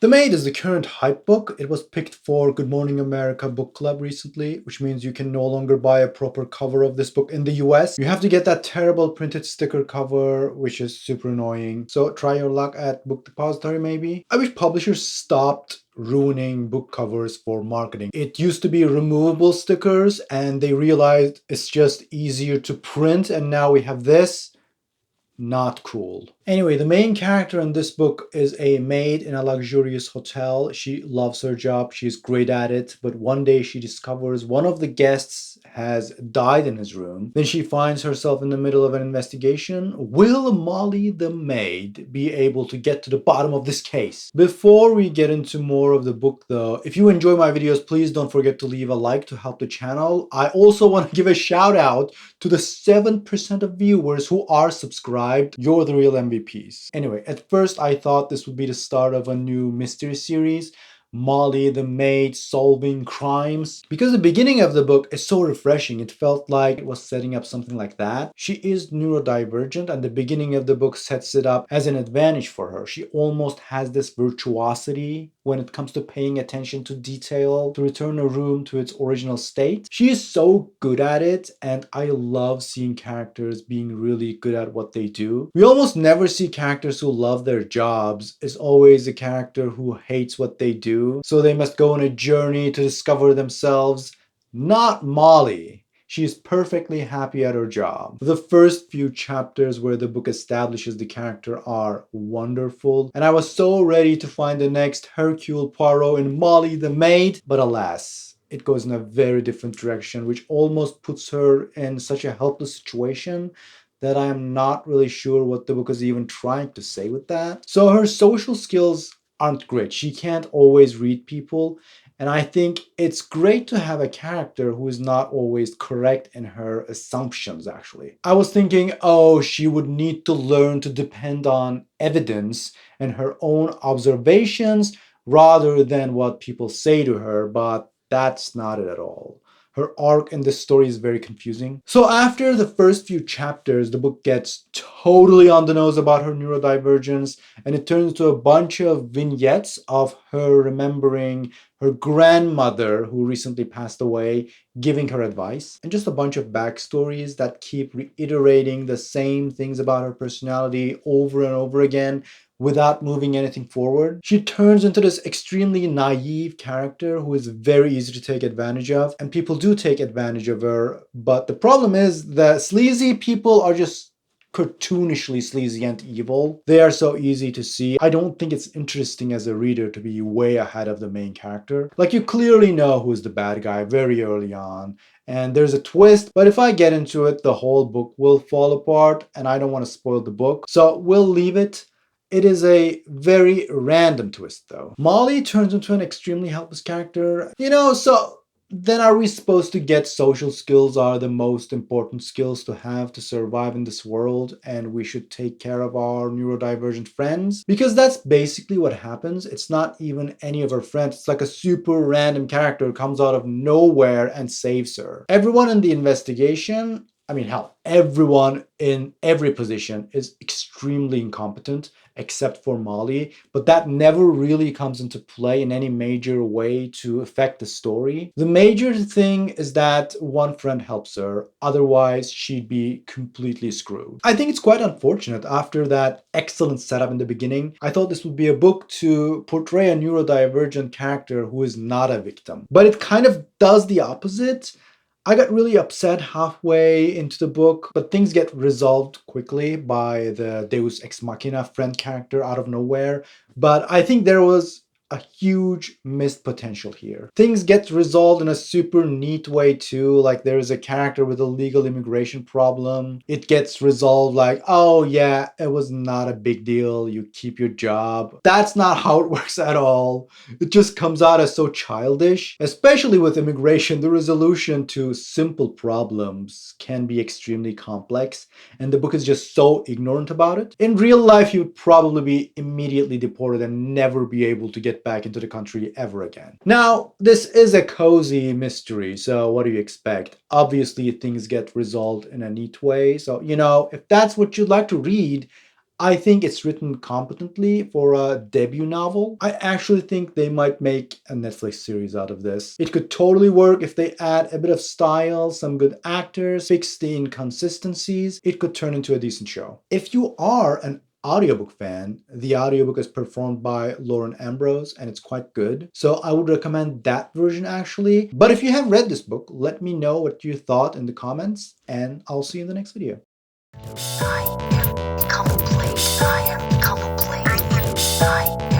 The Maid is the current hype book. It was picked for Good Morning America book club recently, which means you can no longer buy a proper cover of this book in the US. You have to get that terrible printed sticker cover, which is super annoying. So try your luck at Book Depository maybe. I wish publishers stopped ruining book covers for marketing. It used to be removable stickers and they realized it's just easier to print, and now we have this. Not cool. Anyway, the main character in this book is a maid in a luxurious hotel. She loves her job, she's great at it, but one day she discovers one of the guests has died in his room. Then she finds herself in the middle of an investigation. Will Molly the maid be able to get to the bottom of this case? Before we get into more of the book though, if you enjoy my videos, please don't forget to leave a like to help the channel. I also want to give a shout out to the 7% of viewers who are subscribed. You're the real MVPs. Anyway, at first I thought this would be the start of a new mystery series, Molly the Maid solving crimes. Because the beginning of the book is so refreshing, it felt like it was setting up something like that. She is neurodivergent and the beginning of the book sets it up as an advantage for her. She almost has this virtuosity when it comes to paying attention to detail, to return a room to its original state. She is so good at it, and I love seeing characters being really good at what they do. We almost never see characters who love their jobs. It's always a character who hates what they do, so they must go on a journey to discover themselves. Not Molly. She is perfectly happy at her job. The first few chapters where the book establishes the character are wonderful, and I was so ready to find the next Hercule Poirot in Molly the Maid, but alas, it goes in a very different direction, which almost puts her in such a helpless situation that I am not really sure what the book is even trying to say with that. So her social skills aren't great. She can't always read people, and I think it's great to have a character who is not always correct in her assumptions, actually. I was thinking, oh, she would need to learn to depend on evidence and her own observations rather than what people say to her, but that's not it at all. Her arc in this story is very confusing. So after the first few chapters, the book gets totally on the nose about her neurodivergence, and it turns into a bunch of vignettes of her remembering her grandmother who recently passed away, giving her advice, and just a bunch of backstories that keep reiterating the same things about her personality over and over again without moving anything forward. She turns into this extremely naive character who is very easy to take advantage of, and people do take advantage of her, but the problem is the sleazy people are just cartoonishly sleazy and evil. They are so easy to see. I don't think it's interesting as a reader to be way ahead of the main character. Like, you clearly know who's the bad guy very early on, and there's a twist, but if I get into it, the whole book will fall apart, and I don't want to spoil the book, so we'll leave it. It is a very random twist though. Molly turns into an extremely helpless character. So then are we supposed to get social skills are the most important skills to have to survive in this world, and we should take care of our neurodivergent friends? Because that's basically what happens. It's not even any of her friends. It's like a super random character comes out of nowhere and saves her. Everyone in the investigation, I mean, hell, everyone in every position is extremely incompetent except for Molly, but that never really comes into play in any major way to affect the story. The major thing is that one friend helps her, otherwise she'd be completely screwed. I think it's quite unfortunate after that excellent setup in the beginning. I thought this would be a book to portray a neurodivergent character who is not a victim, but it kind of does the opposite. I got really upset halfway into the book, but things get resolved quickly by the Deus Ex Machina friend character out of nowhere. But I think there was a huge missed potential here. Things get resolved in a super neat way too, like there is a character with a legal immigration problem. It gets resolved like, oh yeah, it was not a big deal, you keep your job. That's not how it works at all. It just comes out as so childish. Especially with immigration, the resolution to simple problems can be extremely complex, and the book is just so ignorant about it. In real life, you'd probably be immediately deported and never be able to get back into the country ever again. Now, this is a cozy mystery, so what do you expect? Obviously, things get resolved in a neat way, so, if that's what you'd like to read, I think it's written competently for a debut novel. I actually think they might make a Netflix series out of this. It could totally work if they add a bit of style, some good actors, fix the inconsistencies. It could turn into a decent show. If you are an audiobook fan, the audiobook is performed by Lauren Ambrose and it's quite good. So I would recommend that version actually. But if you have read this book, let me know what you thought in the comments and I'll see you in the next video. I am complete. I am complete. I am